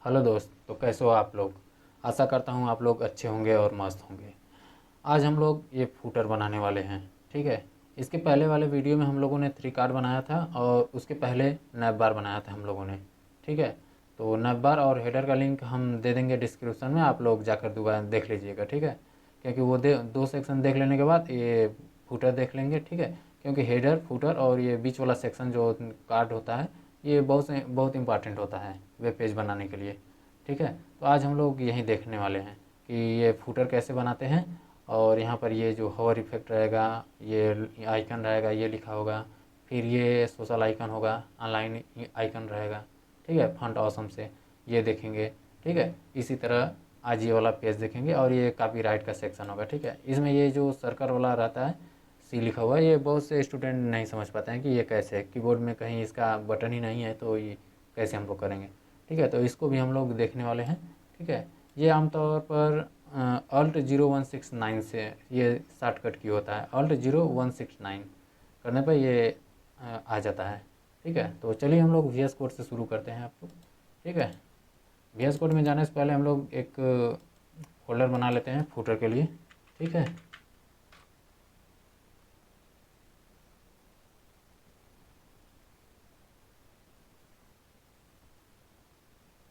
Hello दोस्त। तो कैसे हो आप लोग? आशा करता हूँ आप लोग अच्छे होंगे और मस्त होंगे। आज हम लोग ये फूटर बनाने वाले हैं। ठीक है। इसके पहले वाले वीडियो में हम लोगों ने थ्री कार्ड बनाया था और उसके पहले नैप बार बनाया था हम लोगों ने। ठीक है। तो नैप बार और हेडर का लिंक हम दे देंगे डिस्क्रिप्शन में, आप लोग जाकर दोबारा देख लीजिएगा। ठीक है। क्योंकि वो दो सेक्शन देख लेने के बाद ये फूटर देख लेंगे। ठीक है। क्योंकि हेडर फूटर और ये बीच वाला सेक्शन जो कार्ड होता है ये बहुत इंपॉर्टेंट होता है वेब पेज बनाने के लिए। ठीक है। तो आज हम लोग यही देखने वाले हैं कि ये फूटर कैसे बनाते हैं। और यहाँ पर ये जो हॉवर इफेक्ट रहेगा, ये आइकन रहेगा, ये लिखा होगा। फिर ये सोशल आइकन होगा, ऑनलाइन आइकन रहेगा। ठीक है। फंट ऑसम से ये देखेंगे। ठीक है। इसी तरह आज ये वाला पेज देखेंगे और ये कॉपीराइट का सेक्शन होगा। ठीक है। इसमें ये जो सर्कल वाला रहता है, सी लिखा हुआ है, ये बहुत से स्टूडेंट नहीं समझ पाते हैं कि ये कैसे है। कीबोर्ड में कहीं इसका बटन ही नहीं है तो ये कैसे हम लोग करेंगे। ठीक है। तो इसको भी हम लोग देखने वाले हैं। ठीक है। ये आमतौर पर Alt 0169 से ये शॉर्टकट की होता है। Alt 0169 करने पर ये आ जाता है। ठीक है। तो चलिए हम लोग वी एस कोड से शुरू करते हैं आपको। ठीक है। वी एस कोड में जाने से पहले हम लोग एक फोल्डर बना लेते हैं फूटर के लिए। ठीक है।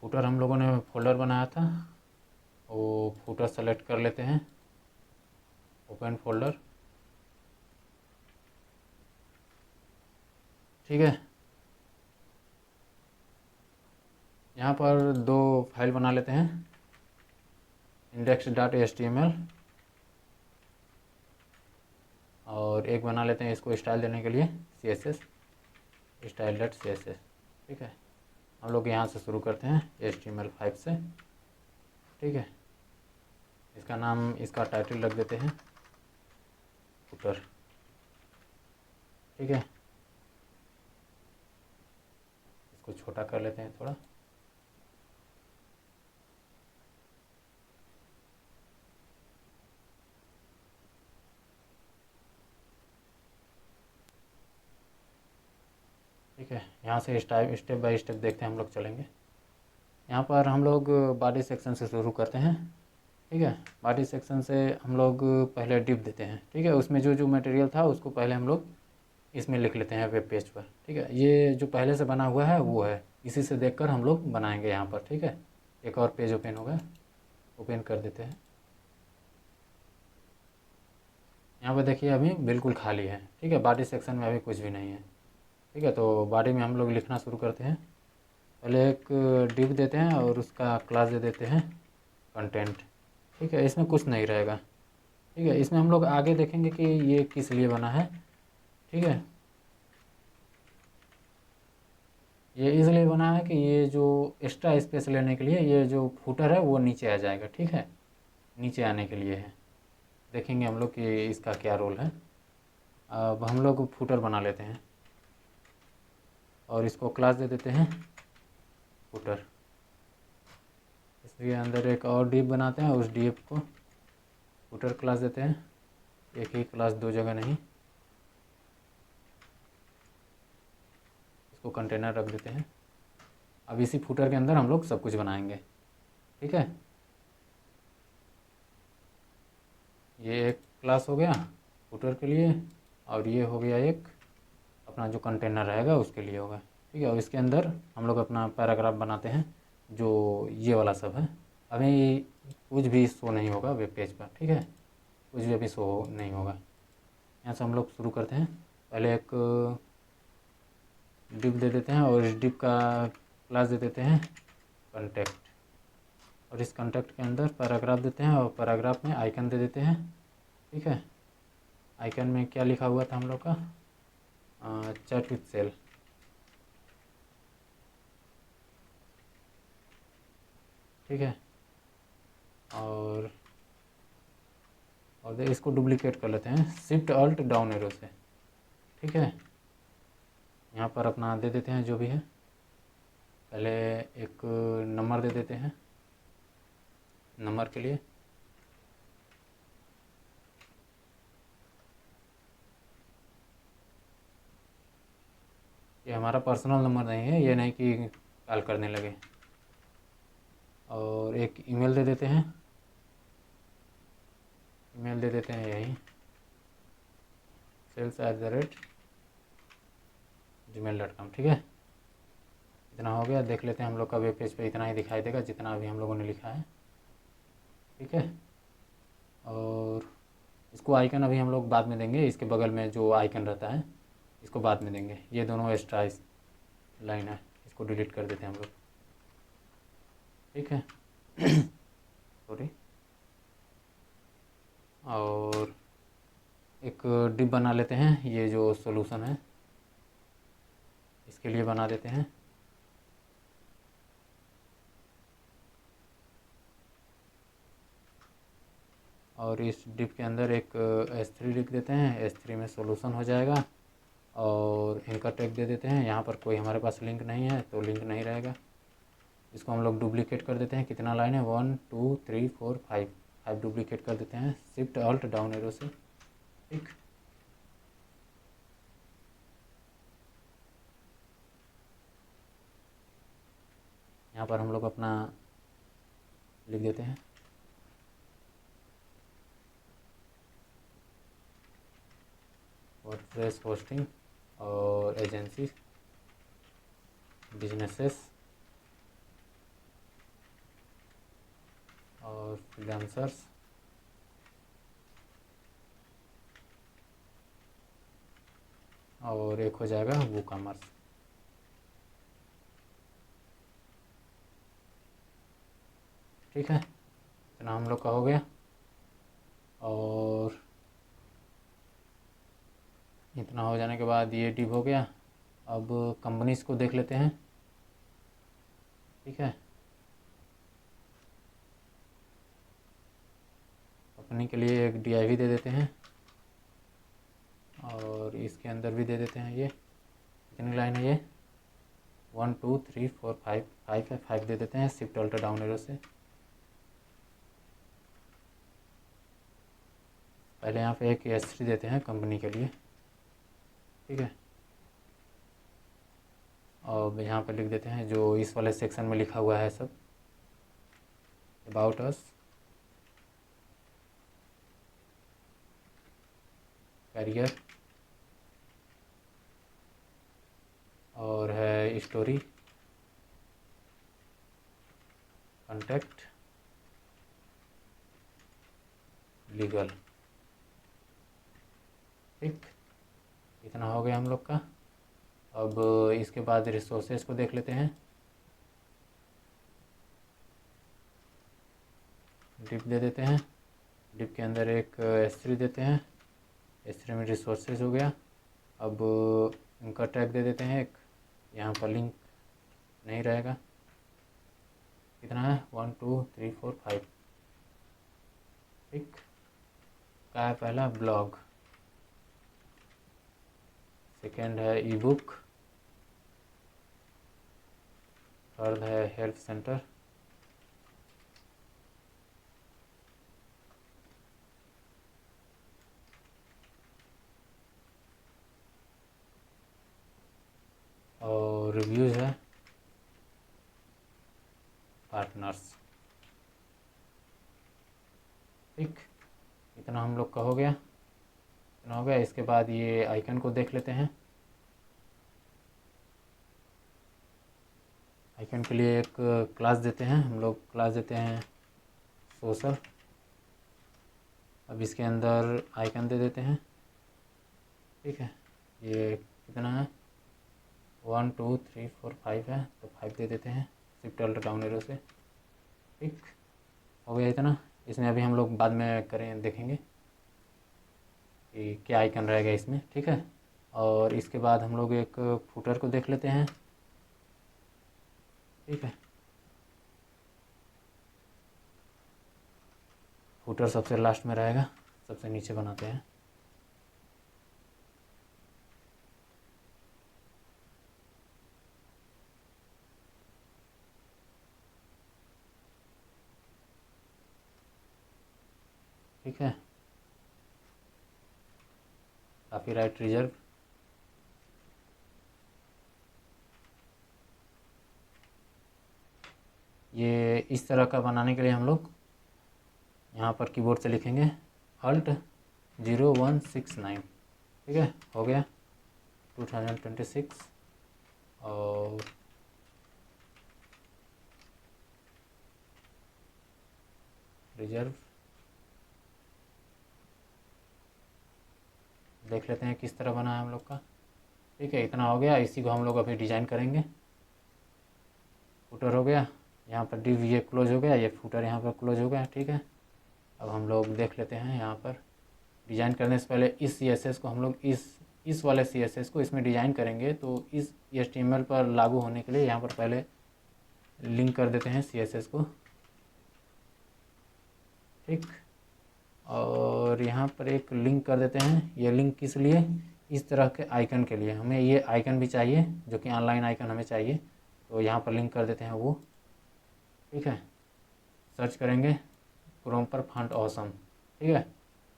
फूटर हम लोगों ने फोल्डर बनाया था, वो फूटर सेलेक्ट कर लेते हैं। Open folder. ठीक है। यहाँ पर दो फाइल बना लेते हैं, index.html और एक बना लेते हैं इसको स्टाइल देने के लिए CSS, style.css। ठीक है। हम लोग यहाँ से शुरू करते हैं HTML5 से। ठीक है। इसका नाम, इसका टाइटल रख देते हैं फुटर। ठीक है। इसको छोटा कर लेते हैं थोड़ा। ठीक है। यहाँ से स्टेप बाय स्टेप देखते हैं हम लोग चलेंगे। यहाँ पर हम लोग बॉडी सेक्शन से शुरू करते हैं। ठीक है। बॉडी सेक्शन से हम लोग पहले डिप देते हैं। ठीक है। उसमें जो जो मटेरियल था उसको पहले हम लोग इसमें लिख लेते हैं वेब पेज पर। ठीक है। ये जो पहले से बना हुआ है वो है, इसी से देखकर हम लोग बनाएंगे यहाँ पर। ठीक है। एक और पेज ओपन होगा, ओपन कर देते हैं। यहाँ पर देखिए अभी बिल्कुल खाली है। ठीक है। बॉडी सेक्शन में अभी कुछ भी नहीं है। ठीक है। तो बॉडी में हम लोग लिखना शुरू करते हैं। पहले एक डिव देते हैं और उसका क्लास दे देते हैं कंटेंट। ठीक है। इसमें कुछ नहीं रहेगा। ठीक है। इसमें हम लोग आगे देखेंगे कि ये किस लिए बना है। ठीक है। ये इसलिए बना है कि ये जो एक्स्ट्रा स्पेस लेने के लिए ये जो फुटर है वो नीचे आ जाएगा। ठीक है। नीचे आने के लिए है। देखेंगे हम लोग कि इसका क्या रोल है। अब हम लोग फुटर बना लेते हैं और इसको क्लास दे देते हैं फुटर। इसके अंदर एक और डिव बनाते हैं, उस डिव को फुटर क्लास देते हैं। एक ही क्लास, दो जगह नहीं। इसको कंटेनर रख देते हैं। अब इसी फुटर के अंदर हम लोग सब कुछ बनाएंगे। ठीक है। ये एक क्लास हो गया फुटर के लिए और ये हो गया एक अपना जो कंटेनर रहेगा उसके लिए होगा। ठीक है। और इसके अंदर हम लोग अपना पैराग्राफ बनाते हैं जो ये वाला सब है। अभी कुछ भी शो नहीं होगा वेब पेज पर। ठीक है। कुछ भी अभी शो नहीं होगा। यहाँ से हम लोग शुरू करते हैं। पहले एक डिप दे देते हैं और इस डिप का क्लास दे देते हैं कंटेक्ट। और इस कंटेक्ट के अंदर पैराग्राफ देते हैं और पैराग्राफ में आइकन दे देते हैं। ठीक है। आइकन में क्या लिखा हुआ था हम लोग का, चैट विथ सेल। ठीक है। और इसको डुप्लीकेट कर लेते हैं शिफ्ट अल्ट डाउन एरो से। ठीक है। यहाँ पर अपना दे देते हैं जो भी है। पहले एक नंबर दे देते हैं, नंबर के लिए। ये हमारा पर्सनल नंबर नहीं है, ये नहीं कि कॉल करने लगे। और एक ईमेल दे देते हैं, ईमेल दे देते हैं यही sales@gmail.com। ठीक है, इतना हो गया। देख लेते हैं हम लोग का वेब पेज पे इतना ही दिखाई देगा जितना अभी हम लोगों ने लिखा है। ठीक है, और इसको आइकन अभी हम लोग बाद में देंगे, इसके बगल में जो आइकन रहता है इसको बाद में देंगे। ये दोनों एक्स्ट्रा लाइन है, इसको डिलीट कर देते हैं हम लोग। ठीक है सॉरी। और एक डिप बना लेते हैं, ये जो सॉल्यूशन है इसके लिए बना देते हैं। और इस डिप के अंदर एक S3 लिख देते हैं, S3 में सॉल्यूशन हो जाएगा। और इनका टैग दे देते हैं। यहाँ पर कोई हमारे पास लिंक नहीं है तो लिंक नहीं रहेगा। इसको हम लोग डुप्लीकेट कर देते हैं। कितना लाइन है, 1 2 3 4 5 डुप्लीकेट कर देते हैं शिफ्ट ऑल्ट डाउन एरो से। ठीक, यहाँ पर हम लोग अपना लिख देते हैं वर्डप्रेस होस्टिंग और एजेंसी बिजनेसेस और फ्रीलांसर्स और एक हो जाएगा वूकॉमर्स। ठीक है, इतना हम लोग का हो गया। और इतना हो जाने के बाद ये डिव हो गया। अब कंपनीज को देख लेते हैं। ठीक है, कंपनी के लिए एक DIV दे देते हैं और इसके अंदर भी दे देते हैं। ये कितनी लाइन है, ये 1 2 3 4 5 है, 5 दे देते हैं शिफ्ट ऑल्ट डाउन एरो से। पहले यहाँ पे एक S3 देते हैं कंपनी के लिए। ठीक है, और यहाँ पे लिख देते हैं जो इस वाले सेक्शन में लिखा हुआ है सब, अबाउट अस, कैरियर और है स्टोरी, कॉन्टैक्ट, लीगल। ठीक, इतना हो गया हम लोग का। अब इसके बाद रिसोर्सेज को देख लेते हैं। डिप दे देते हैं, डिप के अंदर एक S3 देते हैं, S3 में रिसोर्सेज हो गया। अब इनका टैग दे देते हैं एक, यहाँ पर लिंक नहीं रहेगा। कितना है, 1 2 3 4 5। ठीक, का है पहला ब्लॉग, सेकेंड है ई बुक, थर्ड है हेल्थ सेंटर, और रिव्यूज़ है पार्टनर्स। ठीक, इतना हम लोग का हो गया, इतना हो गया। इसके बाद ये आइकन को देख लेते हैं। आइकन के लिए एक क्लास देते हैं हम लोग, क्लास देते हैं सोशल। अब इसके अंदर आइकन दे देते हैं। ठीक है, ये कितना है, 1 2 3 4 5 है तो 5 दे देते हैं शिफ्ट ऑल्ट डाउन एरो से। ठीक, हो गया इतना। इसमें अभी हम लोग बाद में करें, देखेंगे कि क्या आइकन रहेगा इसमें। ठीक है, और इसके बाद हम लोग एक फुटर को देख लेते हैं। ठीक है, फुटर सबसे लास्ट में रहेगा, सबसे नीचे बनाते हैं। ठीक है, कॉपीराइट रिजर्व, ये इस तरह का बनाने के लिए हम लोग यहाँ पर कीबोर्ड से लिखेंगे Alt 0169। ठीक है, हो गया 2026 और रिजर्व देख लेते हैं किस तरह बना है हम लोग का। ठीक है, इतना हो गया। इसी को हम लोग अभी डिज़ाइन करेंगे। फुटर हो गया, यहाँ पर डिव ये क्लोज हो गया, ये फुटर यहाँ पर क्लोज हो गया। ठीक है, अब हम लोग देख लेते हैं यहाँ पर डिज़ाइन करने से पहले इस CSS को हम लोग इस वाले CSS को इसमें डिज़ाइन करेंगे, तो इस HTML पर लागू होने के लिए यहाँ पर पहले लिंक कर देते हैं CSS को। ठीक, और यहाँ पर एक लिंक कर देते हैं। ये लिंक किस लिए? इस तरह के आइकन के लिए। हमें ये आइकन भी चाहिए, जो कि ऑनलाइन आइकन हमें चाहिए, तो यहाँ पर लिंक कर देते हैं वो। ठीक है, सर्च करेंगे क्रोम पर फॉन्ट ऑसम। ठीक है,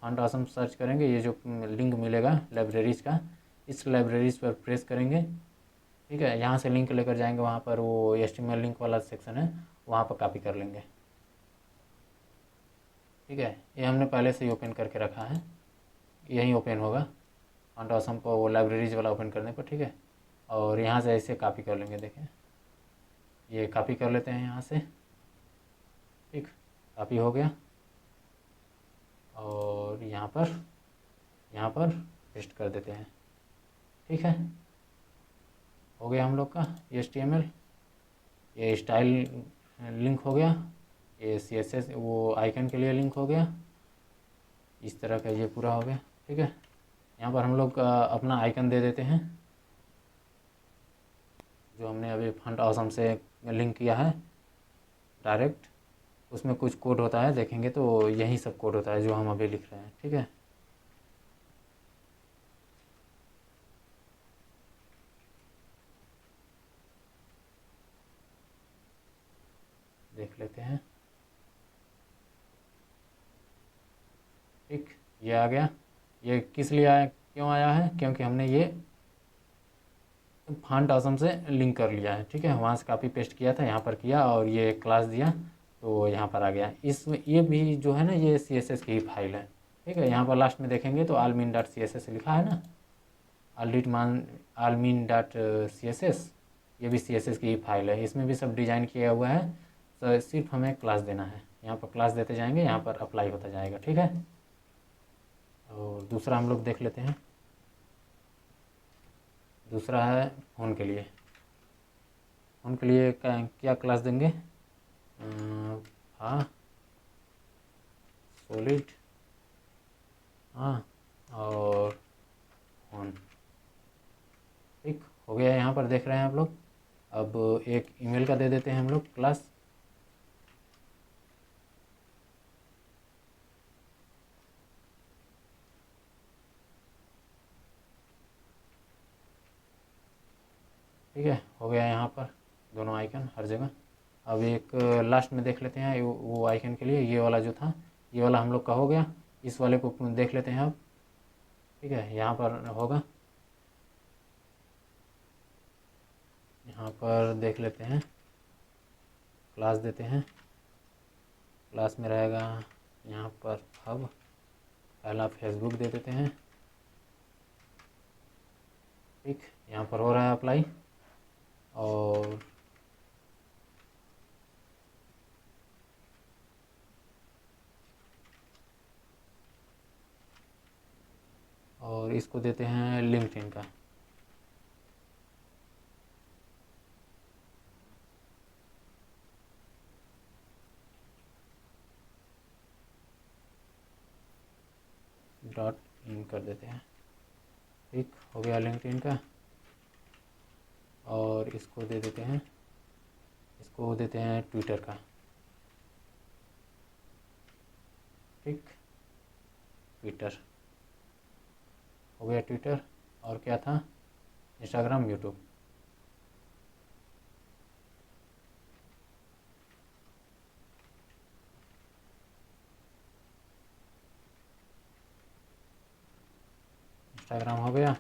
फॉन्ट ऑसम सर्च करेंगे, ये जो लिंक मिलेगा लाइब्रेरीज का, इस लाइब्रेरीज पर प्रेस करेंगे। ठीक है, यहाँ से लिंक लेकर जाएंगे वहाँ पर, वो HTML लिंक वाला सेक्शन है, वहाँ पर कॉपी कर लेंगे। ठीक है, ये हमने पहले से ही ओपन करके रखा है, यहीं ओपन होगा फॉन्ट ऑसम को, वो लाइब्रेरीज वाला ओपन करने पर। ठीक है, और यहाँ से ऐसे कॉपी कर लेंगे। देखें, ये कॉपी कर लेते हैं यहाँ से। ठीक, कॉपी हो गया और यहाँ पर पेस्ट कर देते हैं। ठीक है, हो गया हम लोग का HTML। ये स्टाइल लिंक हो गया, ये CSS वो आइकन के लिए लिंक हो गया, इस तरह का ये पूरा हो गया। ठीक है, यहाँ पर हम लोग अपना आइकन दे देते हैं, जो हमने अभी फॉन्ट ऑसम से लिंक किया है डायरेक्ट। उसमें कुछ कोड होता है, देखेंगे तो यही सब कोड होता है जो हम अभी लिख रहे हैं। ठीक है, देख लेते हैं। ठीक, ये आ गया। ये किस लिए आया, क्यों आया है? क्योंकि हमने ये फॉन्ट ऑसम से लिंक कर लिया है। ठीक है, वहाँ से कॉपी पेस्ट किया था, यहाँ पर किया और ये क्लास दिया, तो यहाँ पर आ गया। इसमें ये भी जो है ना, ये CSS की ही फाइल है। ठीक है, यहाँ पर लास्ट में देखेंगे तो almin.css लिखा है ना, almin.css, ये भी CSS की ही फाइल है। इसमें भी सब डिज़ाइन किया हुआ है, तो सिर्फ हमें क्लास देना है। यहाँ पर क्लास देते जाएंगे, यहाँ पर अप्लाई होता जाएगा। ठीक है, और दूसरा हम लोग देख लेते हैं। दूसरा है फ़ोन के लिए। फ़ोन के लिए क्या क्लास देंगे? हाँ, सॉलिड, हाँ, और फ़ोन। ठीक, हो गया। यहाँ पर देख रहे हैं आप लोग। अब एक ईमेल का दे देते हैं हम लोग क्लास। ठीक है, हो गया यहाँ पर दोनों आइकन हर जगह। अब एक लास्ट में देख लेते हैं वो आइकन के लिए, ये वाला जो था, ये वाला हम लोग का हो गया। इस वाले को देख लेते हैं अब। ठीक है, यहाँ पर होगा, यहाँ पर देख लेते हैं, क्लास देते हैं। क्लास में रहेगा यहाँ पर हब, पहला फेसबुक दे देते हैं। ठीक, यहाँ पर हो रहा है अप्लाई, और इसको देते हैं लिंक्डइन का। .in कर देते हैं। ठीक, हो गया लिंक्डइन का। और इसको दे देते हैं, इसको देते हैं ट्विटर का। ठीक, ट्विटर हो गया ट्विटर। और क्या था? Instagram, YouTube. इंस्टाग्राम हो गया।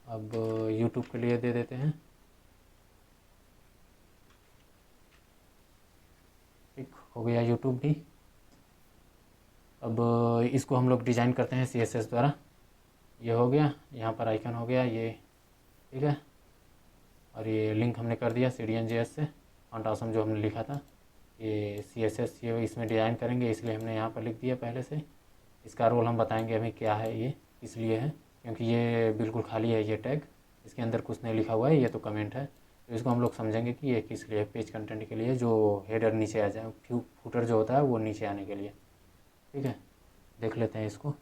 अब यूट्यूब के लिए दे देते हैं हो गया यूट्यूब भी। अब इसको हम लोग डिज़ाइन करते हैं CSS द्वारा। ये हो गया, यहाँ पर आइकन हो गया ये, ठीक है। और ये लिंक हमने कर दिया CDNJS से, फॉन्ट ऑसम जो हमने लिखा था। ये CSS ये इसमें डिज़ाइन करेंगे, इसलिए हमने यहाँ पर लिख दिया पहले से। इसका रोल हम बताएंगे अभी क्या है, ये किस लिए है, क्योंकि ये बिल्कुल खाली है ये टैग, इसके अंदर कुछ नहीं लिखा हुआ है, ये तो कमेंट है। तो इसको हम लोग समझेंगे कि ये किस लिए, पेज कंटेंट के लिए, जो हेडर नीचे आ जाए, फूटर जो होता है वो नीचे आने के लिए, ठीक है। देख लेते हैं इसको।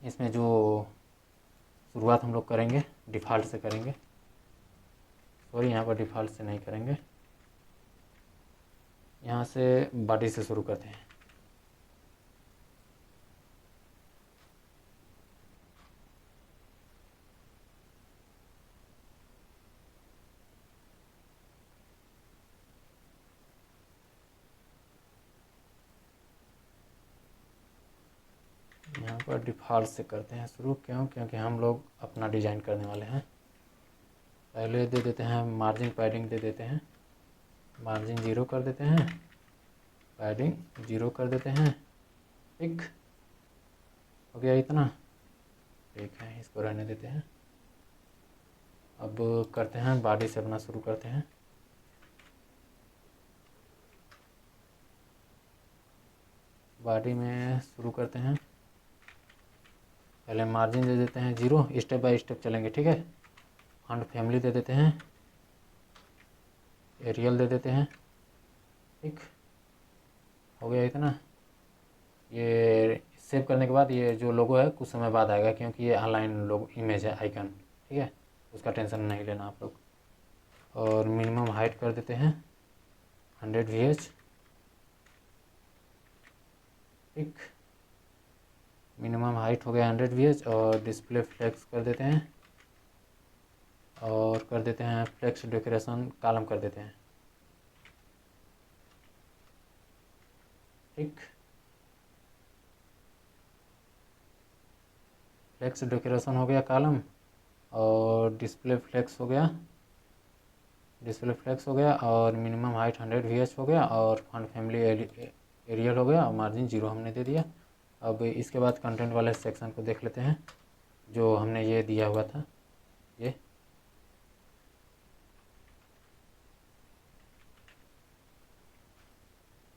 इसमें जो शुरुआत हम लोग करेंगे डिफ़ॉल्ट से करेंगे, सॉरी यहाँ पर डिफ़ॉल्ट से नहीं करेंगे, यहाँ से बॉडी से शुरू करते हैं। यहाँ पर डिफ़ॉल्ट से करते हैं शुरू, क्यों? क्योंकि हम लोग अपना डिज़ाइन करने वाले हैं। पहले दे देते हैं मार्जिन पैडिंग दे देते हैं, मार्जिन 0 कर देते हैं, पैडिंग 0 कर देते हैं, ठीक हो गया इतना, ठीक है। इसको रहने देते हैं। अब करते हैं बॉडी से अपना शुरू करते हैं। बॉडी में शुरू करते हैं, पहले मार्जिन दे देते हैं 0, स्टेप बाय स्टेप चलेंगे, ठीक है। फॉन्ट फैमिली दे देते हैं, एरियल दे देते हैं, ठीक हो गया इतना। ये सेव करने के बाद ये जो लोगो है कुछ समय बाद आएगा, क्योंकि ये अलाइन लोग इमेज है आइकन, ठीक है, उसका टेंशन नहीं लेना आप लोग। और मिनिमम हाइट कर देते हैं 100 VH, ठीक, मिनिमम हाइट हो गया 100 VH। और डिस्प्ले फ्लेक्स कर देते हैं, और कर देते हैं फ्लेक्स डेकोरेशन कॉलम कर देते हैं, ठीक। फ्लेक्स डेकोरेशन हो गया कॉलम, और डिस्प्ले फ्लेक्स हो गया, डिस्प्ले फ्लेक्स हो गया, और मिनिमम हाइट 100 VH हो गया, और फॉन्ट फैमिली एरियल हो गया, और मार्जिन 0 हमने दे दिया। अब इसके बाद कंटेंट वाले सेक्शन को देख लेते हैं, जो हमने ये दिया हुआ था, ये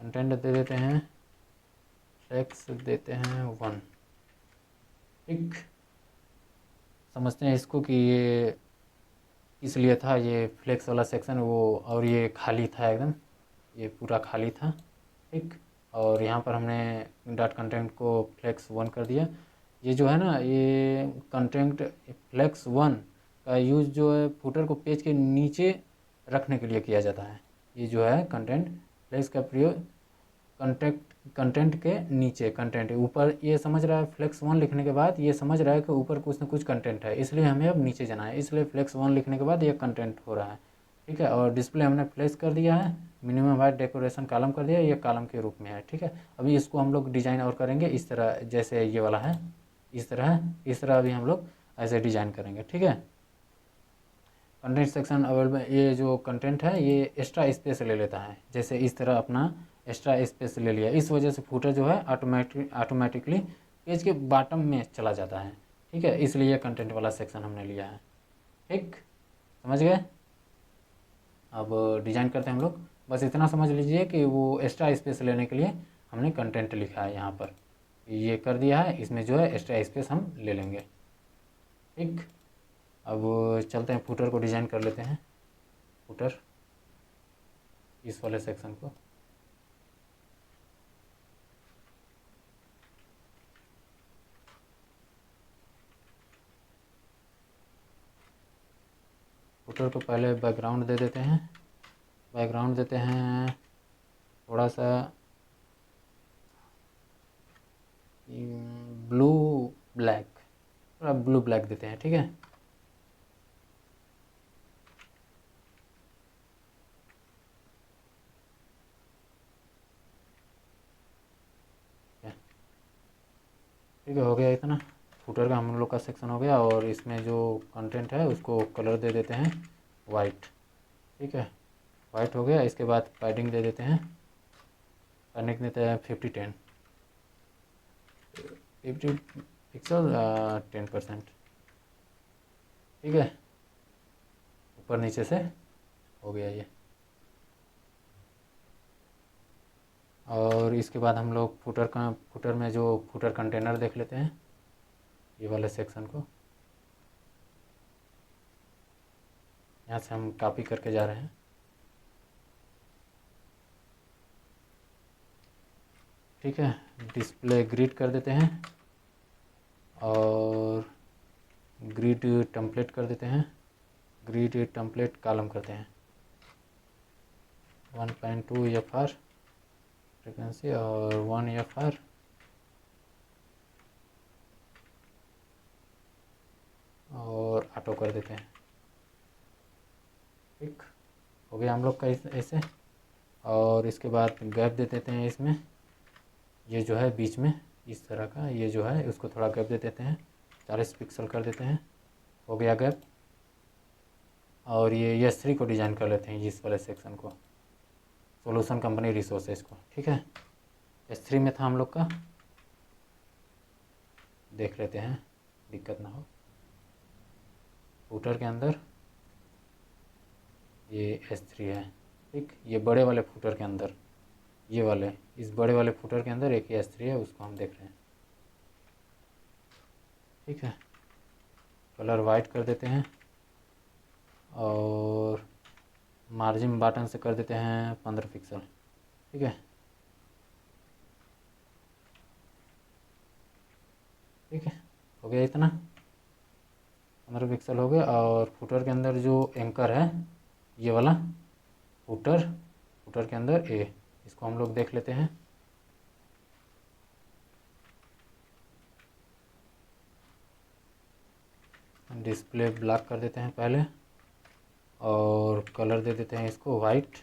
कंटेंट दे देते हैं, फ्लेक्स देते हैं 1, ठीक। समझते हैं इसको कि ये इसलिए था, ये फ्लेक्स वाला सेक्शन वो, और ये खाली था एकदम, ये पूरा खाली था, ठीक। और यहाँ पर हमने डॉट कंटेंट को फ्लेक्स 1 कर दिया। ये जो है ना, ये कंटेंट फ्लेक्स 1 का यूज़ जो है फुटर को पेज के नीचे रखने के लिए किया जाता है। ये जो है कंटेंट फ्लेक्स का प्रयोग कंटेंट के नीचे, कंटेंट ऊपर, ये समझ रहा है फ्लेक्स 1 लिखने के बाद ये समझ रहा है कि ऊपर कुछ ना कुछ कंटेंट है, इसलिए हमें अब नीचे जाना है, इसलिए फ्लेक्स 1 लिखने के बाद ये कंटेंट हो रहा है, ठीक है। और डिस्प्ले हमने फ्लेक्स कर दिया है, मिनिमम हाइट डेकोरेशन कॉलम कर दिया, ये कॉलम के रूप में है, ठीक है। अभी इसको हम लोग डिज़ाइन और करेंगे इस तरह, जैसे ये वाला है इस तरह अभी हम लोग ऐसे डिज़ाइन करेंगे, ठीक है। कंटेंट सेक्शन अवेलेबल, ये जो कंटेंट है ये एक्स्ट्रा स्पेस ले लेता है, जैसे इस तरह अपना एक्स्ट्रा स्पेस ले लिया, इस वजह से फुटर जो है ऑटोमेटिकली पेज के बॉटम में चला जाता है, ठीक है। इसलिए कंटेंट वाला सेक्शन हमने लिया है, ठीक, समझ गए। अब डिज़ाइन करते हैं हम लोग, बस इतना समझ लीजिए कि वो एक्स्ट्रा स्पेस लेने के लिए हमने कंटेंट लिखा है यहाँ पर, ये कर दिया है, इसमें जो है एक्स्ट्रा स्पेस हम ले लेंगे, ठीक। अब चलते हैं फुटर को डिज़ाइन कर लेते हैं, फुटर इस वाले सेक्शन को। फुटर को पहले बैकग्राउंड दे देते हैं, बैकग्राउंड देते हैं थोड़ा सा ब्लू ब्लैक, थोड़ा ब्लू ब्लैक देते हैं, ठीक है। ठीक है, हो गया इतना, फुटर का हम लोग का सेक्शन हो गया। और इसमें जो कंटेंट है उसको कलर दे देते हैं वाइट, ठीक है, वाइट हो गया। इसके बाद पैडिंग दे देते हैं करने के देते हैं 50-10 पिक्सल 10%। ठीक है, ऊपर नीचे से हो गया ये। और इसके बाद हम लोग फुटर में जो फुटर कंटेनर देख लेते हैं, ये वाले सेक्शन को यहाँ से हम कॉपी करके जा रहे हैं। ठीक है, डिस्प्ले ग्रिड कर देते हैं और ग्रिड टेम्पलेट कर देते हैं, ग्रिड टेम्पलेट कॉलम करते हैं 1.2 FR फ्रिक्वेंसी और 1 FR और ऑटो कर देते हैं। ठीक हो गया हम लोग का ऐसे। और इसके बाद गैप दे देते हैं इसमें, ये जो है बीच में इस तरह का ये जो है उसको थोड़ा गैप दे देते हैं, 40 पिक्सल कर देते हैं। हो गया गैप। और ये S3 को डिज़ाइन कर लेते हैं, इस वाले सेक्शन को, सॉल्यूशन कंपनी रिसोर्सेज को। ठीक है, S3 में था हम लोग का, देख लेते हैं दिक्कत ना हो। फूटर के अंदर ये S3 है। ठीक, ये बड़े वाले फूटर के अंदर, ये वाले इस बड़े वाले फूटर के अंदर एक S3 है, उसको हम देख रहे हैं। ठीक है, कलर वाइट कर देते हैं और मार्जिन बटन से कर देते हैं 15 पिक्सल। ठीक है, ठीक है, हो गया इतना, 15 पिक्सल हो गया। और फुटर के अंदर जो एंकर है ये वाला फुटर के अंदर इसको हम लोग देख लेते हैं। डिस्प्ले ब्लैक कर देते हैं पहले और कलर दे देते हैं इसको वाइट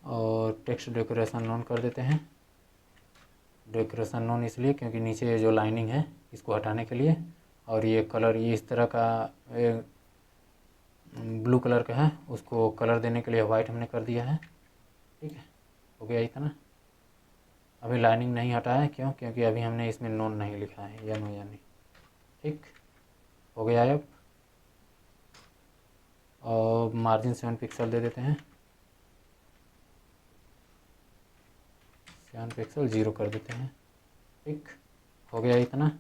और टेक्स्ट डेकोरेशन नॉन कर देते हैं। डेकोरेशन नॉन इसलिए क्योंकि नीचे जो लाइनिंग है इसको हटाने के लिए, और ये कलर ये इस तरह का ब्लू कलर का है, उसको कलर देने के लिए वाइट हमने कर दिया है। ठीक है, हो गया इतना। अभी लाइनिंग नहीं हटा है, क्यों? क्योंकि अभी हमने इसमें नॉन नहीं लिखा है, या नो या नहीं। ठीक हो गया अब। और मार्जिन 7 पिक्सल दे देते हैं, 7 पिक्सल 0 कर देते हैं। ठीक हो गया इतना।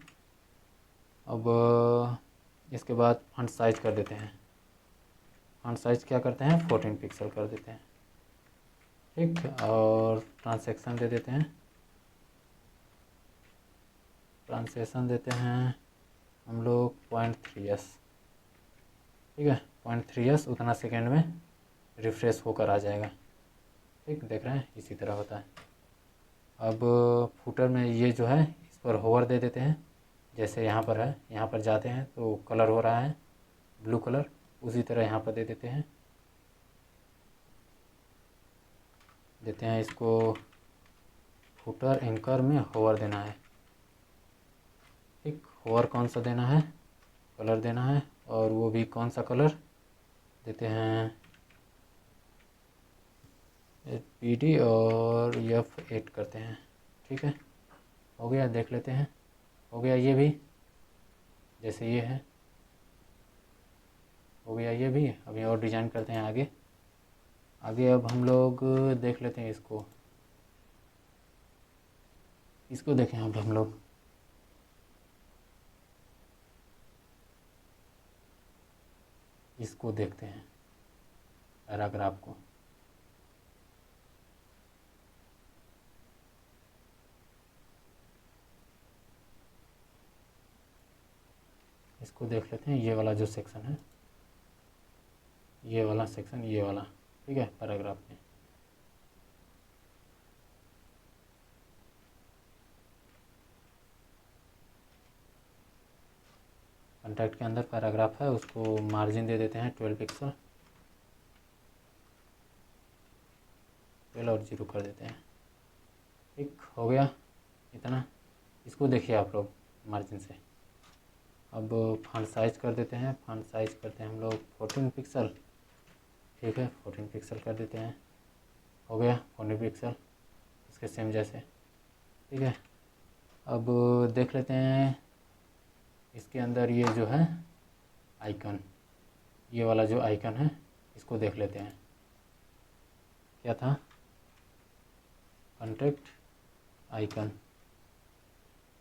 अब इसके बाद फॉन्ट साइज कर देते हैं। फॉन्ट साइज क्या करते हैं, 14 पिक्सल कर देते हैं। ठीक, और ट्रांसलेशन दे देते हैं, ट्रांसलेशन देते हैं हम लोग 0.3s। ठीक है, 0.3s उतना सेकेंड में रिफ्रेश होकर आ जाएगा। ठीक, देख रहे हैं इसी तरह होता है। अब फुटर में ये जो है इस पर होवर दे देते हैं, जैसे यहाँ पर है, यहाँ पर जाते हैं तो कलर हो रहा है ब्लू कलर, उसी तरह यहाँ पर दे देते हैं। इसको फुटर एंकर में होवर देना है। ठीक, होवर कौन सा देना है, कलर देना है, और वो भी कौन सा कलर देते हैं, PD और F8 करते हैं। ठीक है, हो गया, देख लेते हैं। हो गया ये भी, जैसे ये है हो गया ये भी। अभी और डिज़ाइन करते हैं आगे। अब हम लोग देख लेते हैं इसको देखें अब हम लोग। इसको देखते हैं पैराग्राफ को। इसको देख लेते हैं, ये वाला जो सेक्शन है, ये वाला सेक्शन, ये वाला। ठीक है, पैराग्राफ में कॉन्टैक्ट के अंदर पैराग्राफ है, उसको मार्जिन दे देते हैं 12 पिक्सल, 12 और 0 कर देते हैं। ठीक हो गया इतना। इसको देखिए आप लोग मार्जिन से। अब फॉन्ट साइज कर देते हैं, फॉन्ट साइज करते हैं हम लोग 14 पिक्सल। ठीक है, 14 पिक्सल कर देते हैं। हो गया 14 पिक्सल। इसके सेम जैसे। ठीक है, अब देख लेते हैं इसके अंदर ये जो है आइकन, ये वाला जो आइकन है इसको देख लेते हैं। क्या था? Contact icon.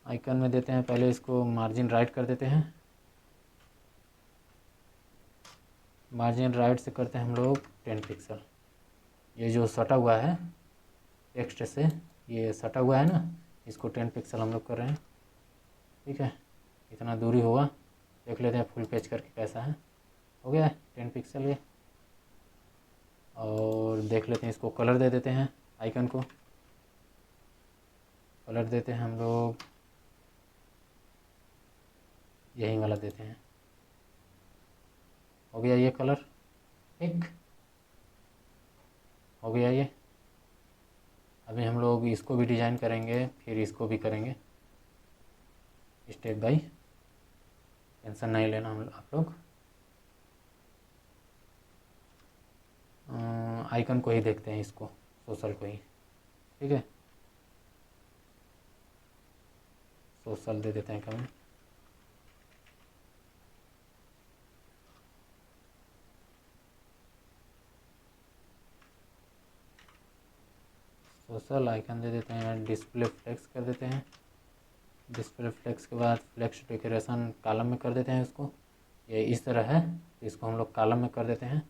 आइकन में देते हैं, पहले इसको मार्जिन राइट कर देते हैं। मार्जिन राइट से करते हैं हम लोग 10 पिक्सल। ये जो सटा हुआ है टेक्स्ट से, ये सटा हुआ है ना, इसको 10 पिक्सल हम लोग कर रहे हैं। ठीक है, इतना दूरी होगा। देख लेते हैं फुल पेज करके कैसा है। हो गया है 10 पिक्सल ये। और देख लेते हैं, इसको कलर दे देते हैं। आइकन को कलर देते हैं हम लोग, यही वाला देते हैं। हो गया ये कलर। ठीक, हो गया ये। अभी हम लोग इसको भी डिज़ाइन करेंगे, फिर इसको भी करेंगे स्टेप बाय। टेंशन नहीं लेना आप लोग। आइकन को ही देखते हैं, इसको सोशल को ही। ठीक है, सोशल दे देते हैं कमेंट। सोशल आइकन दे देते हैं, डिस्प्ले फ्लेक्स कर देते हैं। डिस्प्ले फ्लेक्स के बाद फ्लेक्स डेकोरेशन कॉलम में कर देते हैं इसको। ये इस तरह है, तो इसको हम लोग कॉलम में कर देते हैं।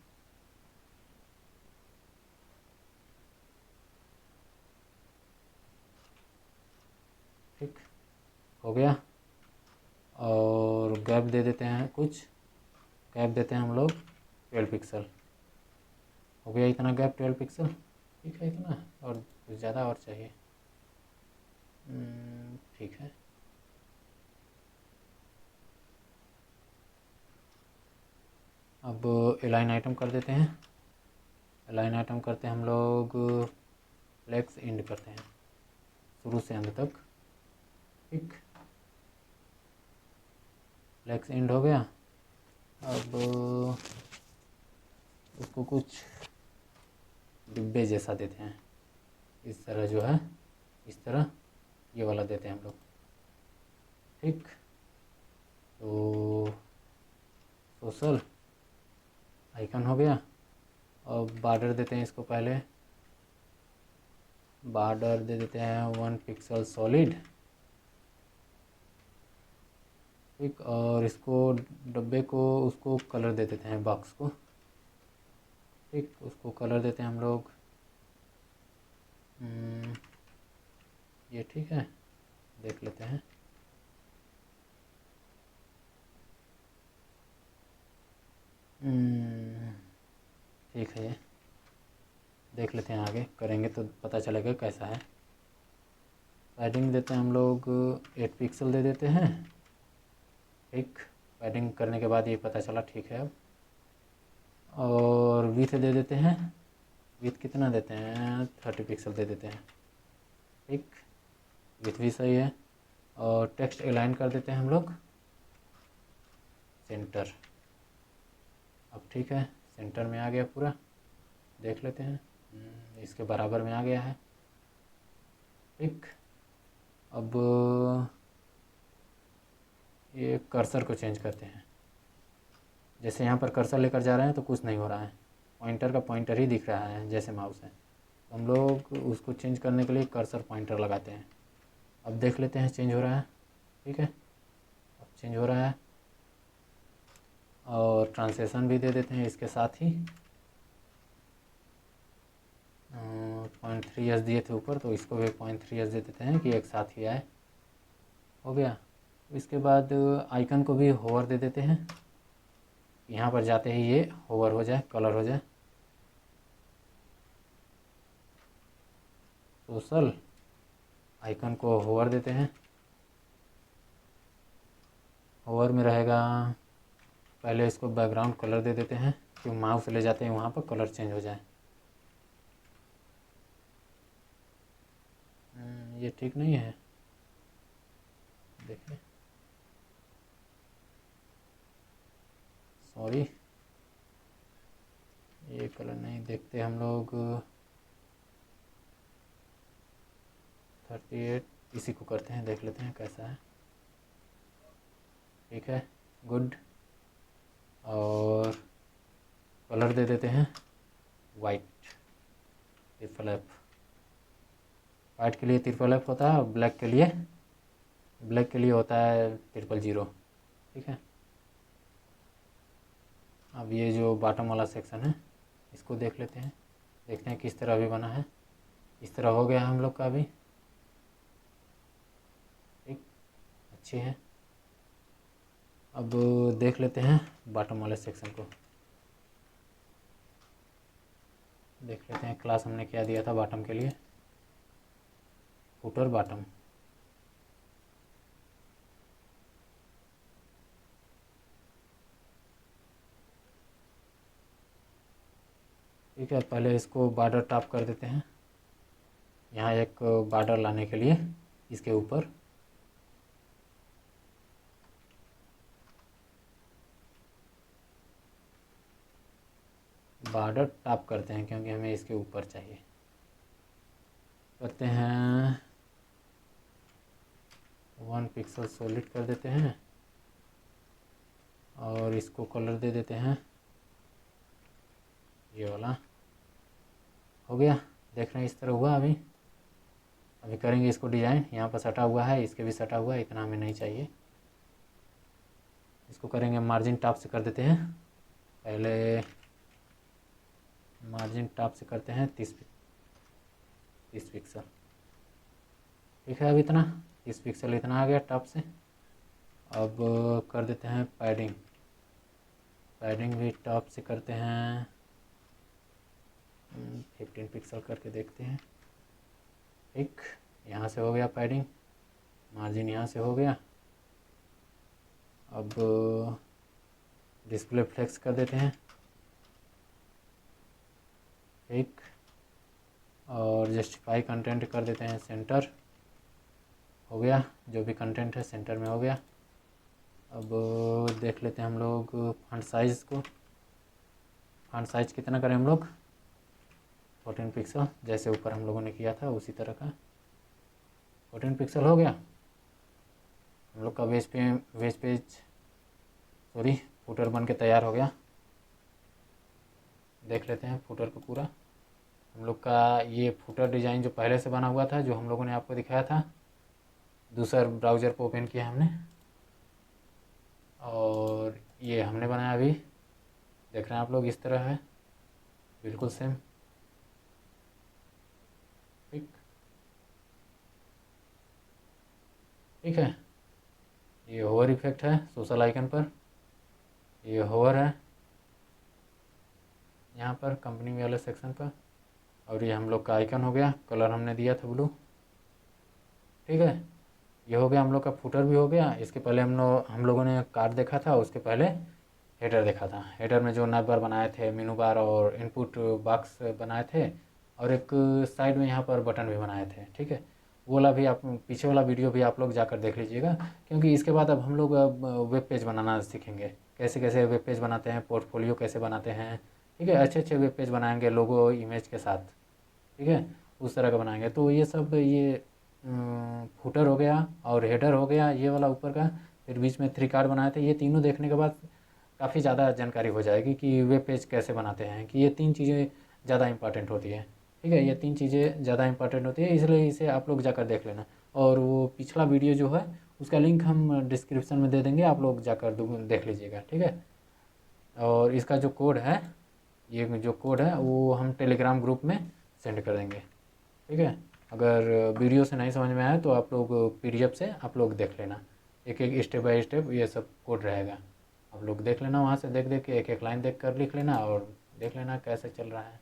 ठीक, हो गया। और गैप दे देते हैं, कुछ गैप देते हैं हम लोग 12 पिक्सल। हो गया इतना गैप 12 पिक्सल। ठीक है, इतना और कुछ ज़्यादा और चाहिए। ठीक है, अब अलाइन आइटम कर देते हैं। अलाइन आइटम करते हैं हम लोग, फ्लेक्स एंड करते हैं शुरू से अंत तक। ठीक, फ्लेक्स एंड हो गया। अब उसको कुछ डिब्बे जैसा देते हैं, इस तरह जो है, इस तरह ये वाला देते हैं हम लोग। ठीक, तो सोशल आइकन हो गया। अब बॉर्डर देते हैं इसको, पहले बॉर्डर दे देते हैं 1 पिक्सल सॉलिड। ठीक, और इसको डब्बे को उसको कलर दे देते हैं, बॉक्स को। ठीक, उसको कलर देते हैं हम लोग। ये ठीक है, देख लेते हैं। ठीक है, ये देख लेते हैं, आगे करेंगे तो पता चलेगा कैसा है। पैडिंग देते हैं हम लोग 8 पिक्सल दे देते हैं। ठीक, पैडिंग करने के बाद ये पता चला, ठीक है। अब और विथ दे देते हैं, विथ कितना देते हैं? 30 पिक्सल दे देते हैं। ठीक, विथ भी सही है। और टेक्स्ट अलाइन कर देते हैं हम लोग सेंटर। अब ठीक है, सेंटर में आ गया पूरा। देख लेते हैं, इसके बराबर में आ गया है। ठीक, अब ये कर्सर को चेंज करते हैं। जैसे यहाँ पर कर्सर लेकर जा रहे हैं तो कुछ नहीं हो रहा है, पॉइंटर का पॉइंटर ही दिख रहा है जैसे माउस है। तो हम लोग उसको चेंज करने के लिए कर्सर पॉइंटर लगाते हैं। अब देख लेते हैं चेंज हो रहा है। ठीक है, अब चेंज हो रहा है। और ट्रांसलेशन भी दे देते हैं इसके साथ ही। 0.3s दिए थे ऊपर, तो इसको भी 0.3s दे देते हैं कि एक साथ ही आए। हो गया। इसके बाद आइकन को भी होवर दे देते हैं, यहाँ पर जाते ही ये होवर हो जाए, कलर हो जाए। सोशल आइकन को होवर देते हैं। होवर में रहेगा, पहले इसको बैकग्राउंड कलर दे देते हैं कि माउस ले जाते हैं वहाँ पर कलर चेंज हो जाए। ये ठीक नहीं है, देखिए, सॉरी, ये कलर नहीं देखते हम लोग। 38 इसी को करते हैं, देख लेते हैं कैसा है। ठीक है, गुड। और कलर दे देते हैं वाइट, ट्रिपल एफ। वाइट के लिए ट्रिपल एफ होता है और ब्लैक के लिए होता है 000। ठीक है, अब ये जो बॉटम वाला सेक्शन है इसको देख लेते हैं, देखते हैं किस तरह अभी बना है। इस तरह हो गया हम लोग का अभी। ठीक, अच्छे हैं। अब देख लेते हैं बॉटम वाले सेक्शन को, देख लेते हैं क्लास हमने क्या दिया था बॉटम के लिए, फुटर बॉटम। ठीक है, पहले इसको बॉर्डर टॉप कर देते हैं, यहाँ एक बॉर्डर लाने के लिए इसके ऊपर। बॉर्डर टॉप करते हैं क्योंकि हमें इसके ऊपर चाहिए। करते हैं 1 पिक्सल सॉलिड कर देते हैं और इसको कलर दे देते हैं ये वाला। हो गया, देख रहे हैं इस तरह हुआ। अभी करेंगे इसको डिज़ाइन। यहाँ पर सटा हुआ है, इसके भी सटा हुआ है, इतना हमें नहीं चाहिए। इसको करेंगे मार्जिन टॉप से कर देते हैं। पहले मार्जिन टॉप से करते हैं 30 पिक्सल। ठीक है, अब इतना 30 पिक्सल इतना आ गया टॉप से। अब कर देते हैं पैडिंग भी टॉप से करते हैं 15 पिक्सल करके देखते हैं। ठीक, यहाँ से हो गया पैडिंग, मार्जिन यहाँ से हो गया। अब डिस्प्ले फ्लेक्स कर देते हैं। ठीक, और जस्टिफाई कंटेंट कर देते हैं सेंटर। हो गया, जो भी कंटेंट है सेंटर में हो गया। अब देख लेते हैं हम लोग फॉन्ट साइज़ को। फॉन्ट साइज़ कितना करें हम लोग, 14 पिक्सल, जैसे ऊपर हम लोगों ने किया था उसी तरह का 14 पिक्सल हो गया। हम लोग का फुटर बन के तैयार हो गया। देख लेते हैं फुटर को पूरा। हम लोग का ये फुटर डिज़ाइन जो पहले से बना हुआ था, जो हम लोगों ने आपको दिखाया था, दूसरा ब्राउज़र को ओपन किया हमने और ये हमने बनाया। अभी देख रहे हैं आप लोग, इस तरह है बिल्कुल सेम। ठीक है, ये होवर इफेक्ट है सोशल आइकन पर, ये होवर है यहाँ पर कंपनी वाले सेक्शन पर, और ये हम लोग का आइकन हो गया। कलर हमने दिया था ब्लू। ठीक है, ये हो गया हम लोग का फुटर भी हो गया। इसके पहले हम लोगों ने कार्ड देखा था, उसके पहले हेडर देखा था। हेडर में जो नाइट बार बनाए थे, मेनू बार और इनपुट बॉक्स बनाए थे, और एक साइड में यहाँ पर बटन भी बनाए थे। ठीक है, वो वाला भी आप पीछे वाला वीडियो भी आप लोग जाकर देख लीजिएगा, क्योंकि इसके बाद अब हम लोग वेब पेज बनाना सीखेंगे। कैसे कैसे वेब पेज बनाते हैं, पोर्टफोलियो कैसे बनाते हैं। ठीक है, अच्छे अच्छे वेब पेज बनाएंगे लोगो इमेज के साथ। ठीक है, उस तरह का बनाएंगे। तो ये सब ये फुटर हो गया और हेडर हो गया, ये वाला ऊपर का, फिर बीच में 3 कार्ड बनाए थे। ये तीनों देखने के बाद काफ़ी ज़्यादा जानकारी हो जाएगी कि वेब पेज कैसे बनाते हैं, कि ये 3 चीज़ें ज़्यादा इंपॉर्टेंट होती है। ठीक है, ये 3 चीज़ें ज़्यादा इंपॉर्टेंट होती है, इसलिए इसे आप लोग जाकर देख लेना। और वो पिछला वीडियो जो है उसका लिंक हम डिस्क्रिप्शन में दे देंगे, आप लोग जाकर देख लीजिएगा। ठीक है, और इसका जो कोड है, ये जो कोड है वो हम टेलीग्राम ग्रुप में सेंड कर देंगे। ठीक है, अगर वीडियो से नहीं समझ में आया तो आप लोग PDF से आप लोग देख लेना, एक एक स्टेप बाय स्टेप ये सब कोड रहेगा। आप लोग देख लेना, वहाँ से देख देख के एक एक लाइन देख कर लिख लेना और देख लेना कैसे चल रहा है।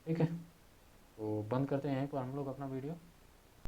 ठीक है, तो बंद करते हैं यहीं पर हम लोग अपना वीडियो।